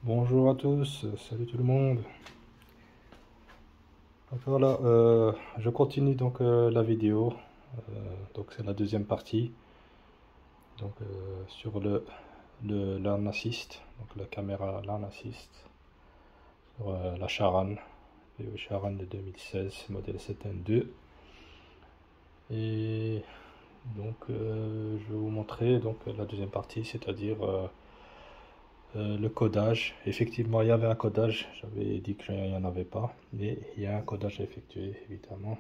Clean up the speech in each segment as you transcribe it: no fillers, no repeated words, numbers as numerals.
Bonjour à tous, salut tout le monde. Donc voilà, je continue donc la vidéo. Donc c'est la deuxième partie. Donc sur le Lane Assist, donc la caméra Lane Assist sur la Charan, VW Charan de 2016, modèle 7N2. Et donc je vais vous montrer donc la deuxième partie, c'est-à-dire le codage. Effectivement, il y avait un codage. J'avais dit qu'il n'y en avait pas, mais il y a un codage à effectuer, évidemment.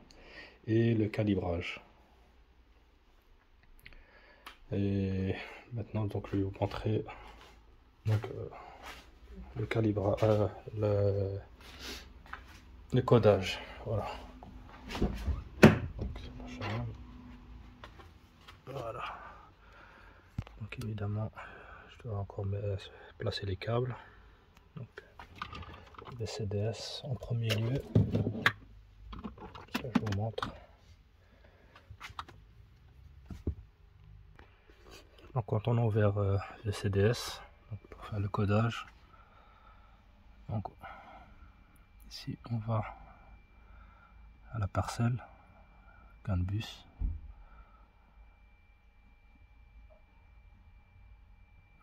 Et le calibrage. Et maintenant, donc, je vais vous montrer donc, le calibrage, le codage. Voilà. Donc, voilà. Donc, évidemment, je dois encore placer les câbles. Donc, les CDS en premier lieu. Ça, je vous montre. Donc quand on a ouvert le CDS donc pour faire le codage, donc ici on va à la parcelle CAN bus.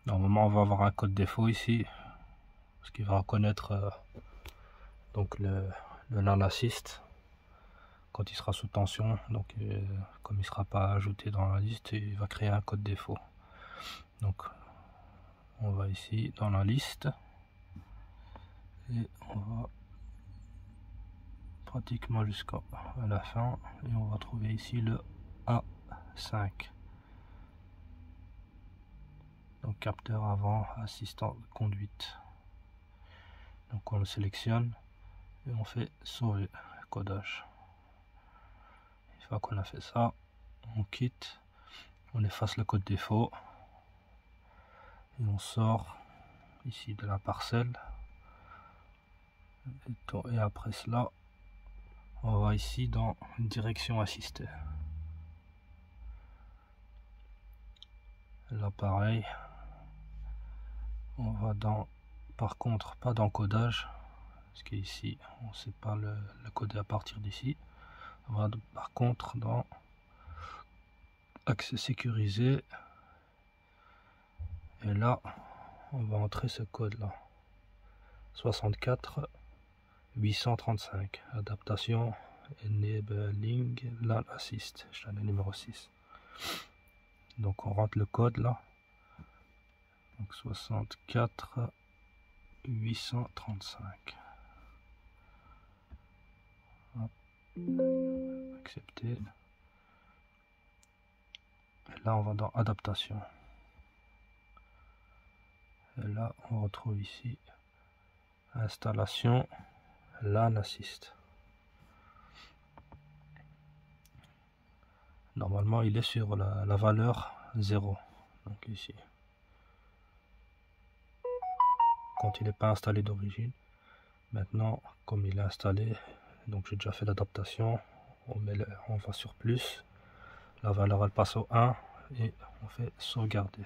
Normalement on va avoir un code défaut ici, ce qui va reconnaître donc le Lane Assist quand il sera sous tension. Donc comme il ne sera pas ajouté dans la liste, il va créer un code défaut. Donc on va ici dans la liste et on va pratiquement jusqu'à la fin et on va trouver ici le A5, donc capteur avant assistant de conduite. Donc on le sélectionne et on fait sauver codage. Une fois qu'on a fait ça, on quitte, on efface le code défaut et on sort ici de la parcelle. Et après cela, on va ici dans direction assistée. Là pareil, on va dans, par contre pas dans codage, parce qu'ici on ne sait pas le coder à partir d'ici. On va par contre dans accès sécurisé, et là on va entrer ce code là, 64 835, adaptation enabling Lane Assist, channel numéro 6. Donc on rentre le code là, donc 64 835. Hop. Accepter. Et là on va dans adaptation. Et là on retrouve ici installation Lane Assist. Normalement il est sur la valeur 0. Donc ici, quand il n'est pas installé d'origine. Maintenant comme il est installé, donc j'ai déjà fait l'adaptation, on va sur plus, la valeur elle passe au 1 et on fait sauvegarder.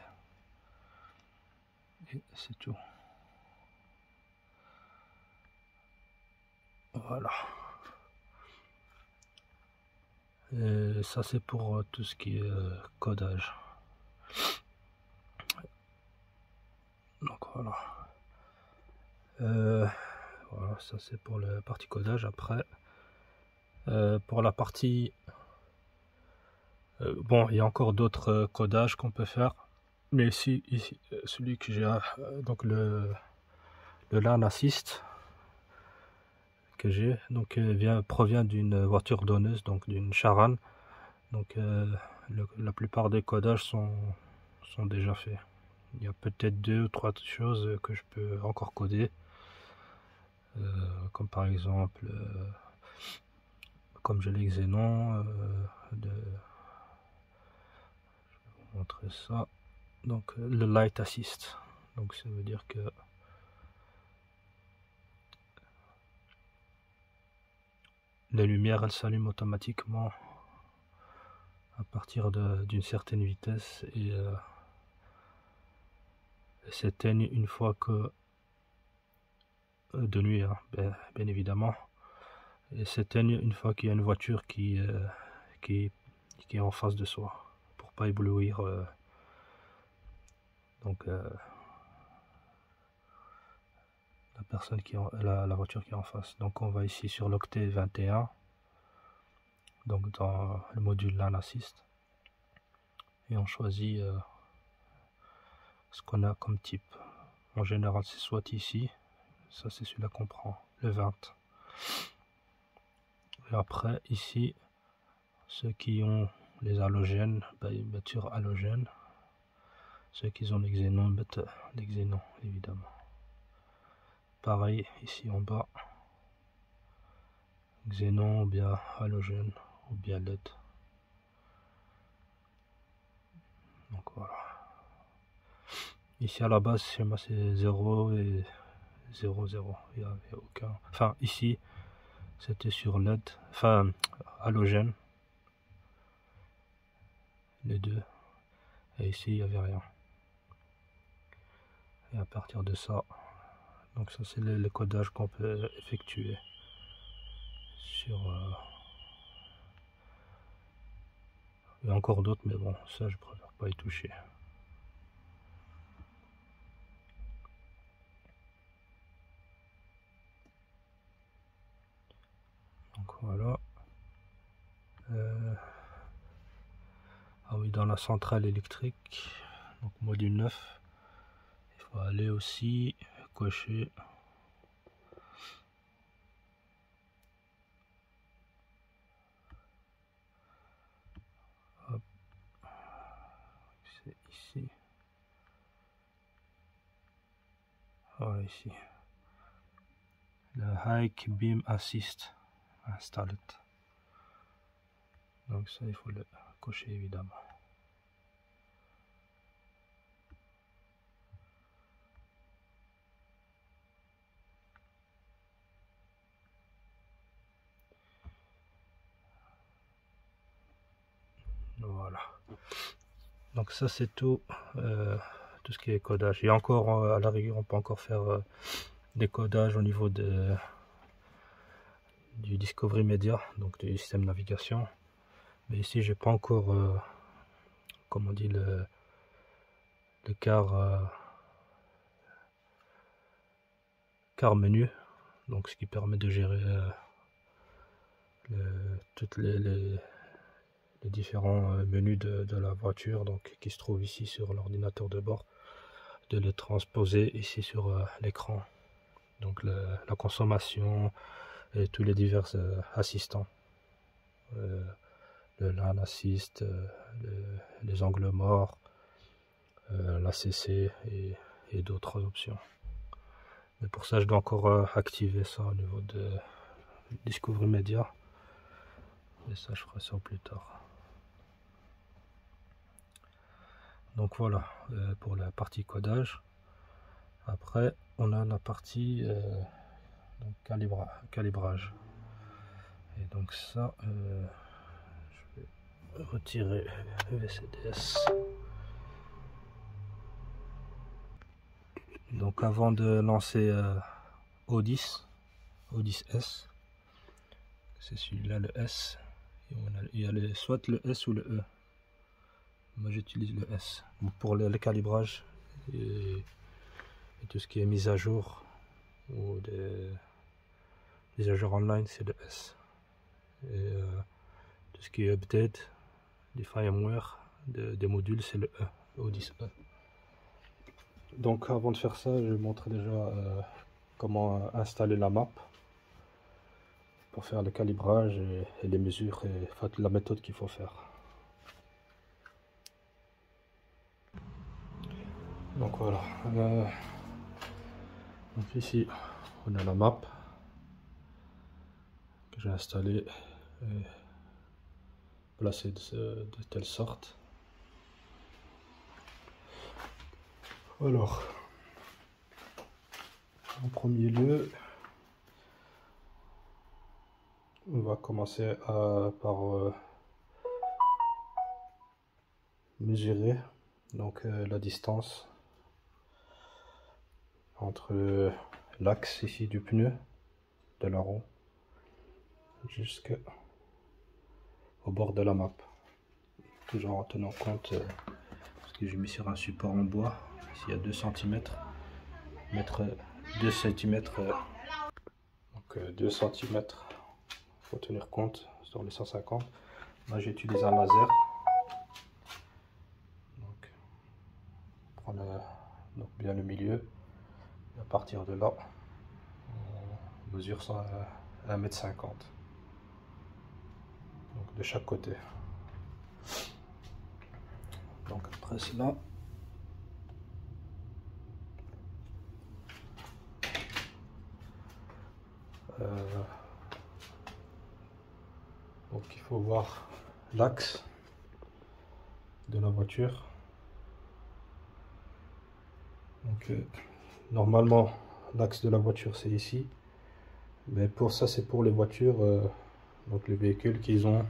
Et c'est tout. Voilà. Et ça c'est pour tout ce qui est codage. Donc voilà. Voilà, ça c'est pour la partie codage. Après, pour la partie... bon, il y a encore d'autres codages qu'on peut faire. Mais ici celui que j'ai, donc le Lane Assist que j'ai, donc provient d'une voiture donneuse, donc d'une Charan. Donc la plupart des codages sont déjà faits. Il y a peut-être 2 ou 3 choses que je peux encore coder, comme par exemple comme j'ai les Xenon, je vais vous montrer ça. Donc le Light Assist, donc ça veut dire que les lumières elles s'allument automatiquement à partir d'une certaine vitesse et s'éteignent une fois que de nuit, hein, bien évidemment. Et s'éteignent une fois qu'il y a une voiture qui est en face de soi, pour pas éblouir donc la personne la voiture qui est en face. Donc on va ici sur l'octet 21, donc dans le module LAN Assist, et on choisit ce qu'on a comme type. En général c'est soit ici, ça c'est celui-là qu'on prend, le 20. Et après ici, ceux qui ont les halogènes, ils mettent sur halogène. Ceux qui ont les xénons mettent les xénons évidemment. Pareil ici en bas, xénon ou bien halogène ou bien LED. Donc voilà. Ici à la base chez moi c'est 0 et 0 0. Il n'y avait aucun. Enfin ici c'était sur LED, enfin halogène. Les deux. Et ici il n'y avait rien. Et à partir de ça, donc ça c'est le codage qu'on peut effectuer sur il y a encore d'autres, mais bon, ça je préfère pas y toucher. Donc voilà. Ah oui, dans la centrale électrique, donc module 9, il faut aller aussi cocher hop, c'est ici. Voilà, ici. Le Hike Beam Assist Installed. Donc ça, il faut le cocher évidemment. Voilà. Donc ça c'est tout, tout ce qui est codage. Et encore à la rigueur, on peut encore faire des codages au niveau du Discovery Media, donc du système navigation. Mais ici j'ai pas encore, comme on dit, le quart menu, donc ce qui permet de gérer toutes les différents menus de la voiture, donc qui se trouvent ici sur l'ordinateur de bord, de les transposer ici sur l'écran. Donc la consommation et tous les divers assistants, le LAN Assist, les angles morts, l'ACC et d'autres options. Mais pour ça je dois encore activer ça au niveau de Discovery Media, et ça je ferai ça plus tard. Donc voilà pour la partie codage. Après on a la partie donc calibrage, et donc ça je vais retirer VCDS. Donc avant de lancer O10 S, c'est celui-là, le S, et il y a soit le S ou le E. Moi j'utilise le S pour le calibrage et tout ce qui est mise à jour ou des mises à jour online, c'est le S. Et tout ce qui est update des firmware des modules, c'est le E, O10E. Donc avant de faire ça, je vais montrer déjà comment installer la map pour faire le calibrage et les mesures et la méthode qu'il faut faire. Donc voilà, donc ici on a la map que j'ai installée et placée de telle sorte. Alors, en premier lieu, on va commencer par mesurer donc la distance entre l'axe ici du pneu de la roue jusqu'au bord de la map, toujours en tenant compte parce que j'ai mis sur un support en bois. Ici il y a 2 cm, mettre 2 cm, donc 2 cm, faut tenir compte sur les 150. Moi j'utilise un laser, donc prendre donc bien le milieu, et à partir de là on mesure 1,50 m donc de chaque côté. Donc après cela, donc il faut voir l'axe de la voiture. Donc normalement l'axe de la voiture c'est ici, mais pour ça c'est pour les voitures, donc les véhicules qui ont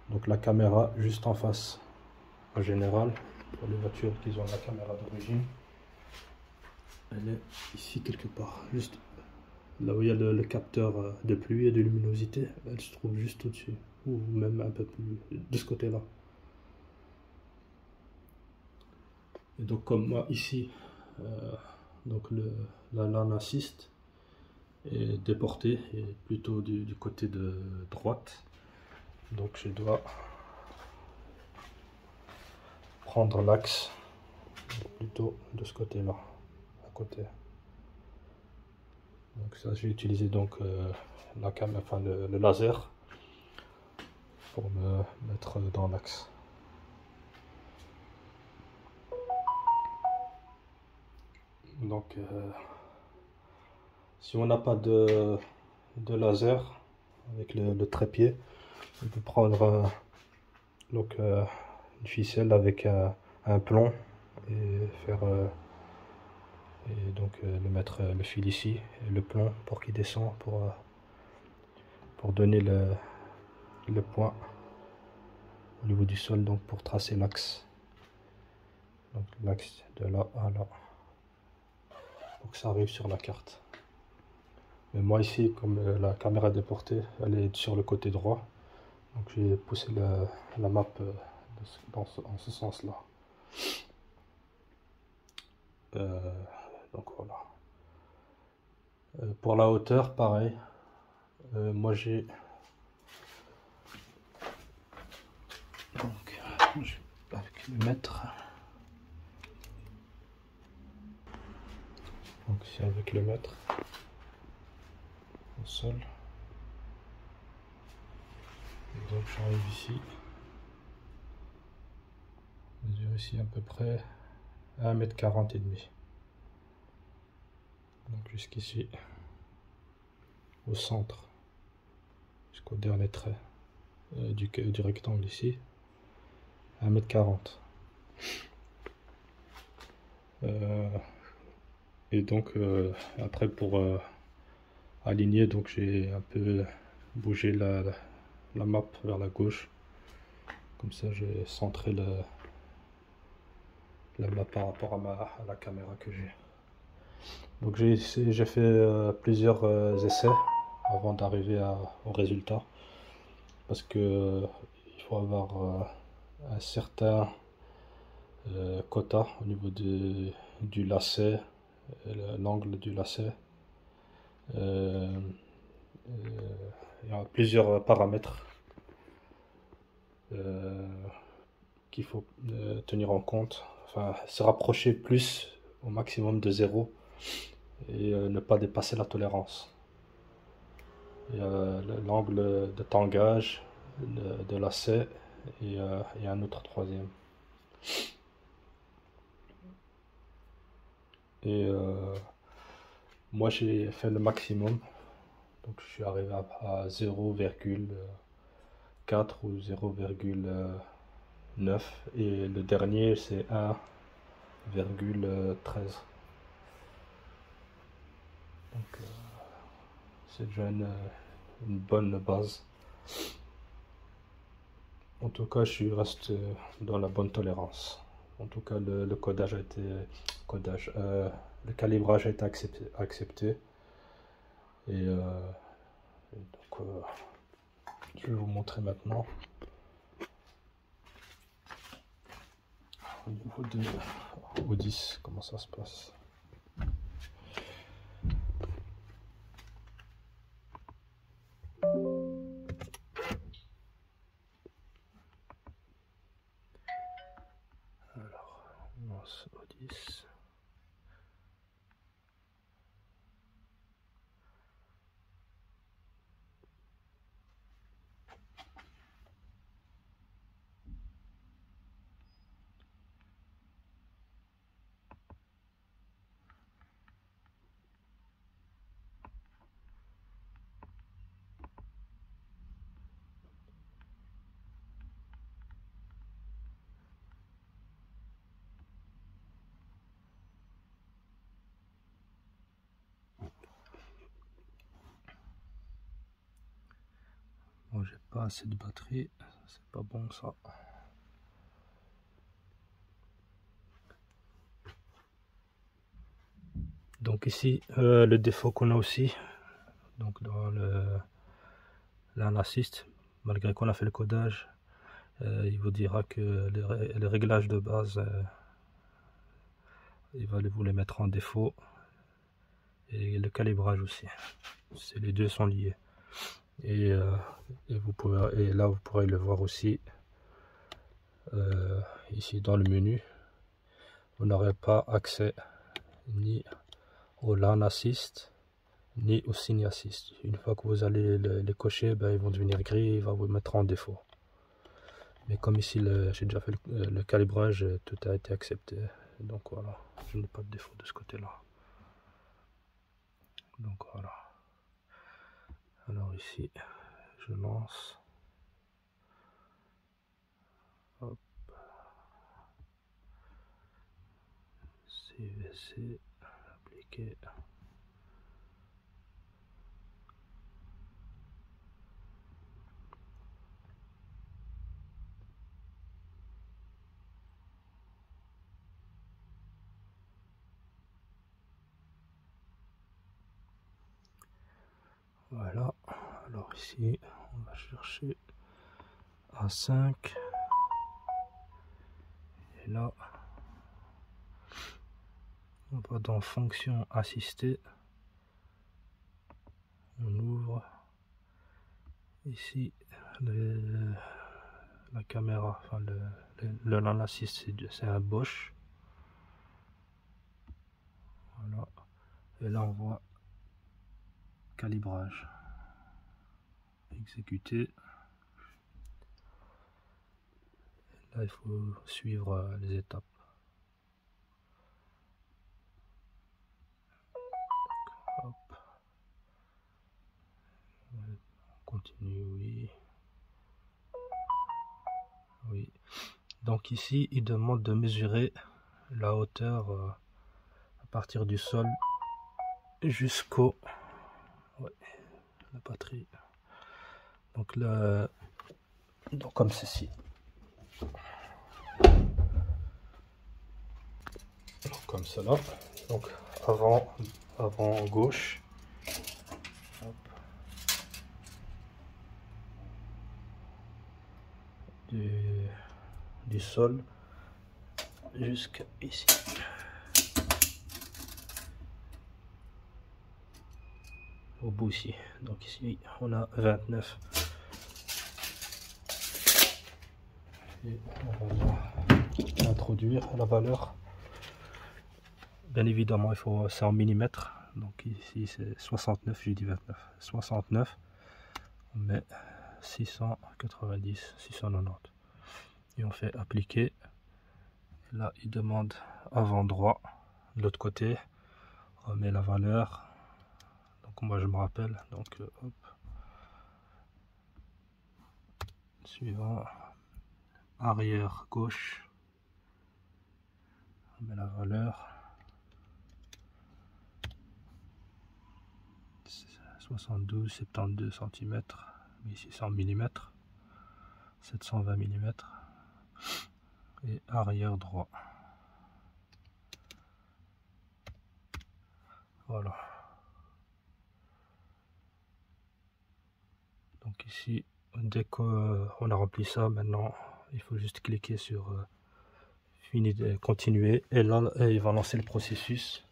donc la caméra juste en face. En général, pour les voitures qui ont la caméra d'origine, elle est ici quelque part, juste là où il y a le capteur de pluie et de luminosité. Elle se trouve juste au-dessus, ou même un peu plus de ce côté là. Et donc comme moi ici, donc la lane assist est déportée et plutôt du côté de droite, donc je dois prendre l'axe plutôt de ce côté là, à côté. Donc ça j'ai utilisé donc la caméra, enfin le laser pour me mettre dans l'axe. Donc si on n'a pas de laser avec le trépied, on peut prendre donc une ficelle avec un plomb et faire et donc le mettre le fil ici et le plomb pour qu'il descend pour donner le point au niveau du sol, donc pour tracer l'axe, donc l'axe de là à là, pour que ça arrive sur la carte. Mais moi ici, comme la caméra est déportée, elle est sur le côté droit, donc j'ai poussé la map en ce sens là. Donc voilà. Pour la hauteur, pareil. Moi j'ai donc avec le mètre. Donc c'est avec le mètre au sol. Et donc j'arrive ici. Mesure ici à peu près 1,40 m et demi. Donc jusqu'ici, au centre, jusqu'au dernier trait du rectangle ici, 1,40 m. Et donc après pour aligner, donc j'ai un peu bougé la map vers la gauche, comme ça j'ai centré la map par rapport à la caméra que j'ai. Donc j'ai fait plusieurs essais avant d'arriver au résultat, parce que il faut avoir un certain quota au niveau du lacet, l'angle du lacet. Il y a plusieurs paramètres qu'il faut tenir en compte, enfin se rapprocher plus au maximum de 0 et ne pas dépasser la tolérance. L'angle de tangage, de lacet et un autre troisième. Et moi j'ai fait le maximum, donc je suis arrivé à 0,4 ou 0,9 et le dernier c'est 1,13. Donc c'est déjà une bonne base. En tout cas je reste dans la bonne tolérance. En tout cas, le codage a été le calibrage a été accepté. Et donc, je vais vous montrer maintenant au niveau de Odyssey comment ça se passe. Alors, on lance Odyssey. Bon, j'ai pas assez de batterie, c'est pas bon ça. Donc ici, le défaut qu'on a aussi, donc dans l'An Assist, malgré qu'on a fait le codage, il vous dira que les réglages de base, il va vous les mettre en défaut, et le calibrage aussi. Les deux sont liés. Et là vous pourrez le voir aussi ici dans le menu. Vous n'aurez pas accès ni au LAN Assist ni au Cine Assist. Une fois que vous allez les cocher, ben, ils vont devenir gris, il va vous mettre en défaut. Mais comme ici j'ai déjà fait le calibrage, tout a été accepté. Donc voilà, je n'ai pas de défaut de ce côté là. Donc voilà. Alors ici, je lance. Hop. CVC, appliquer. Voilà, alors ici on va chercher A5 et là on va dans fonction assistée, on ouvre ici la caméra, enfin le LAN Assist c'est un Bosch, voilà, et là on voit calibrage, exécuter. Là il faut suivre les étapes. Hop. Continue, oui. Oui. Donc ici il demande de mesurer la hauteur à partir du sol jusqu'au la batterie. Donc là, donc comme ceci. Donc comme cela. Donc avant gauche. Hop. Du sol jusqu'à ici. Au bout ici. Donc ici on a 29. Et on va introduire la valeur. Bien évidemment, c'est en millimètres. Donc ici c'est 69, j'ai dit 29. 69, on met 690, 690. Et on fait appliquer. Là, il demande avant droit. De l'autre côté, on met la valeur. Donc moi je me rappelle. Donc hop. Suivant. Arrière gauche. On met la valeur. 72, 72 cm. Mais ici c'est en millimètres. 720 mm. Et arrière droit. Voilà. Donc ici, dès qu'on a rempli ça, maintenant il faut juste cliquer sur fini de continuer, et là il va lancer le processus.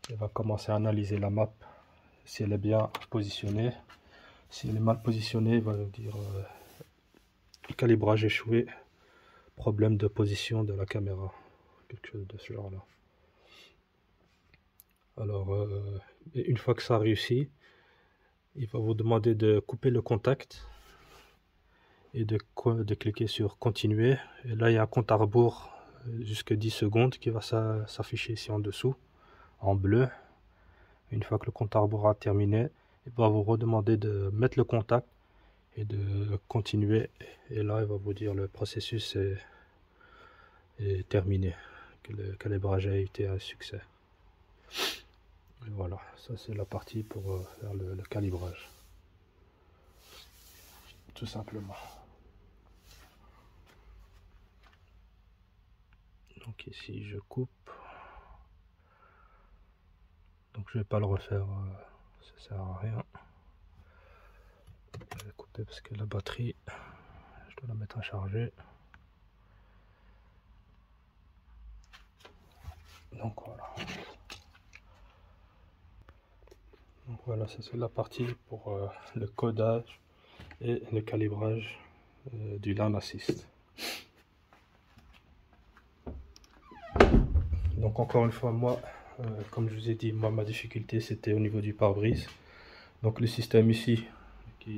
Il va commencer à analyser la map, si elle est bien positionnée. Si elle est mal positionnée, il va dire calibrage échoué, problème de position de la caméra, quelque chose de ce genre là. Alors une fois que ça a réussi, il va vous demander de couper le contact et de cliquer sur continuer, et là il y a un compte à rebours jusqu'à 10 secondes qui va s'afficher ici en dessous en bleu. Une fois que le compte à rebours a terminé, il va vous redemander de mettre le contact et de continuer, et là il va vous dire le processus est terminé, que le calibrage a été un succès. Et voilà, ça c'est la partie pour faire le calibrage, tout simplement. Donc ici je coupe, donc je vais pas le refaire, ça sert à rien. Je vais couper parce que la batterie, je dois la mettre à charger. Donc voilà. Donc voilà, ça c'est la partie pour le codage et le calibrage du Lane Assist. Donc encore une fois, moi, comme je vous ai dit, moi ma difficulté c'était au niveau du pare-brise. Donc le système ici que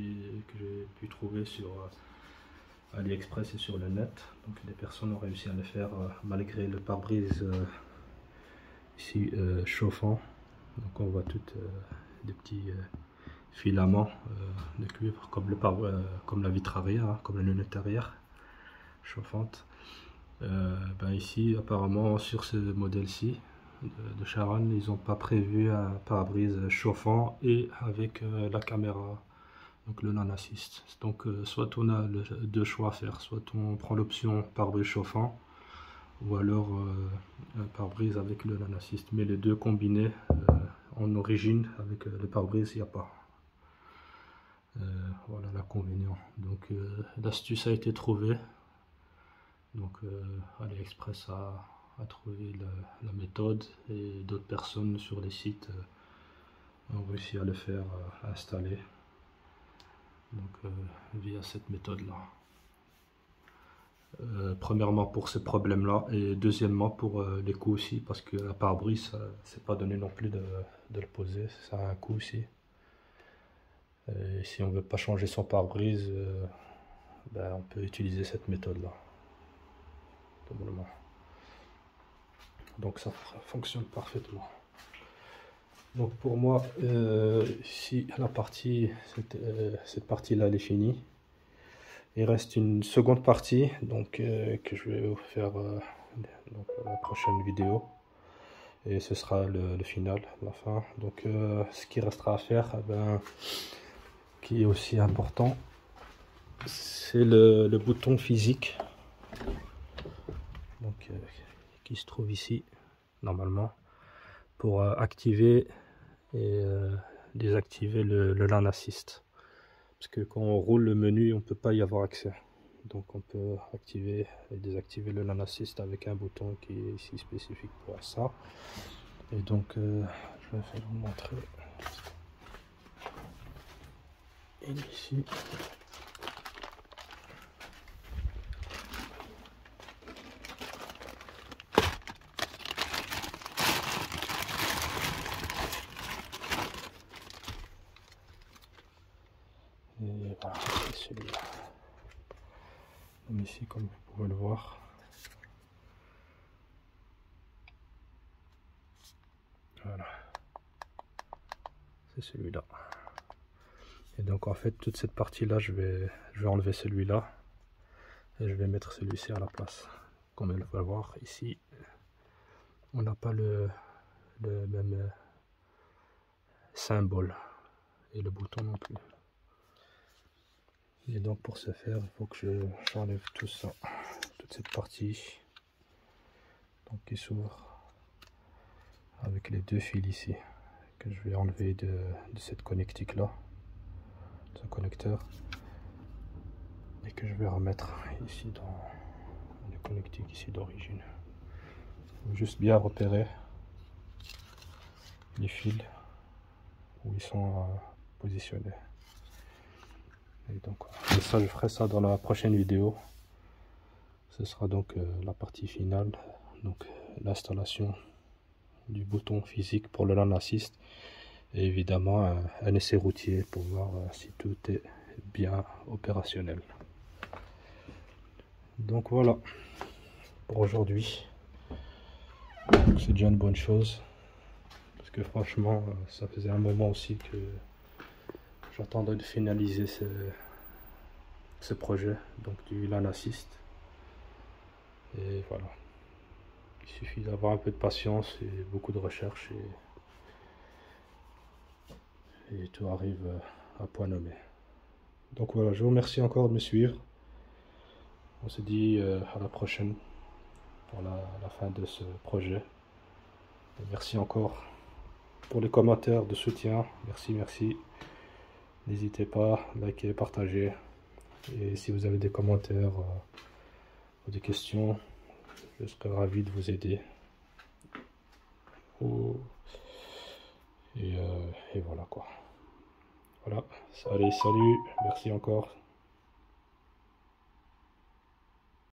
j'ai pu trouver sur AliExpress et sur le net. Donc des personnes ont réussi à le faire malgré le pare-brise ici chauffant. Donc on voit toutes des petits filaments de cuivre comme la vitre arrière, hein, comme la lunette arrière chauffante. Ben ici apparemment sur ce modèle-ci de Charon, ils n'ont pas prévu un pare-brise chauffant et avec la caméra, donc le Lane Assist. Donc soit on a deux choix à faire, soit on prend l'option pare-brise chauffant, ou alors un pare-brise avec le Lane Assist, mais les deux combinés en origine avec le pare-brise, il n'y a pas. Voilà l'inconvénient. Donc l'astuce a été trouvée. Donc AliExpress a trouvé la méthode, et d'autres personnes sur les sites ont réussi à le faire installer. Donc via cette méthode là. Premièrement pour ce problème là, et deuxièmement pour les coûts aussi, parce que la pare-brise c'est pas donné non plus de le poser, ça a un coût aussi. Et si on veut pas changer son pare-brise, ben, on peut utiliser cette méthode là. Donc ça fonctionne parfaitement. Donc pour moi, si la partie, cette partie là elle est finie, il reste une seconde partie, donc que je vais vous faire donc, la prochaine vidéo, et ce sera le final, la fin. Donc ce qui restera à faire, ben, qui est aussi important, c'est le bouton physique, donc qui se trouve ici normalement, pour activer et désactiver le Lane Assist, parce que quand on roule le menu on peut pas y avoir accès. Donc on peut activer et désactiver le Lane Assist avec un bouton qui est ici spécifique pour ça. Et donc je vais vous montrer ici. Et voilà, c'est celui-là. Ici, comme vous pouvez le voir, voilà, c'est celui-là. Et donc en fait toute cette partie là, je vais enlever celui-là et je vais mettre celui-ci à la place. Comme elle va voir ici, on n'a pas le même symbole, et le bouton non plus. Et donc pour ce faire, il faut que j'enlève tout ça, toute cette partie donc qui s'ouvre avec les deux fils ici que je vais enlever de cette connectique là, ce connecteur, et que je vais remettre ici dans les connectiques ici d'origine. Juste bien repérer les fils où ils sont positionnés. Et donc ça, je ferai ça dans la prochaine vidéo. Ce sera donc la partie finale, donc l'installation du bouton physique pour le LAN assist, et évidemment un essai routier pour voir si tout est bien opérationnel. Donc voilà pour aujourd'hui. C'est déjà une bonne chose, parce que franchement ça faisait un moment aussi que j'attendais de finaliser ce projet, donc du LAN assist. Et voilà, il suffit d'avoir un peu de patience et beaucoup de recherche, et tout arrive à point nommé. Donc voilà, je vous remercie encore de me suivre. On se dit à la prochaine pour la fin de ce projet. Et merci encore pour les commentaires de soutien. Merci. N'hésitez pas, likez, partagez. Et si vous avez des commentaires ou des questions, je serai ravi de vous aider. Et voilà quoi. Voilà, allez, salut, merci encore.